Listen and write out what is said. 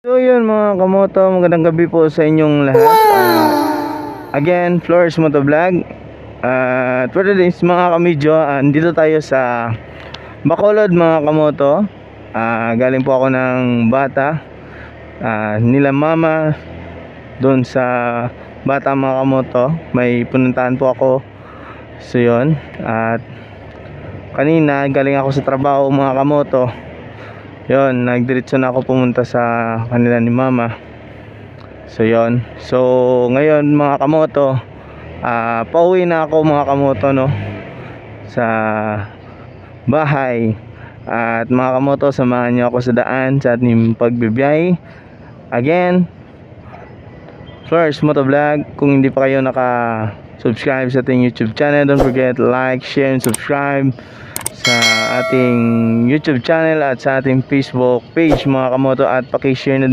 So yun mga kamoto, magandang gabi po sa inyong lahat. Again, Flores Motovlog. For today's mga kamidyo, dito tayo sa Bacolod mga kamoto. Galing po ako ng Bata, nila mama doon sa Bata mga kamoto. May pununtahan po ako. So yun, at kanina galing ako sa trabaho mga kamoto. Yun, nagdiretso na ako pumunta sa kanila ni mama. So yun, so ngayon mga kamoto, pauwi na ako mga kamoto, no, sa bahay. At mga kamoto, samahan niyo ako sa daan sa ating pagbibiyahe. Again, Flores Motovlog. Kung hindi pa kayo naka-subscribe sa ating YouTube channel, don't forget like, share, and subscribe sa ating YouTube channel at sa ating Facebook page mga kamoto, at paki-share na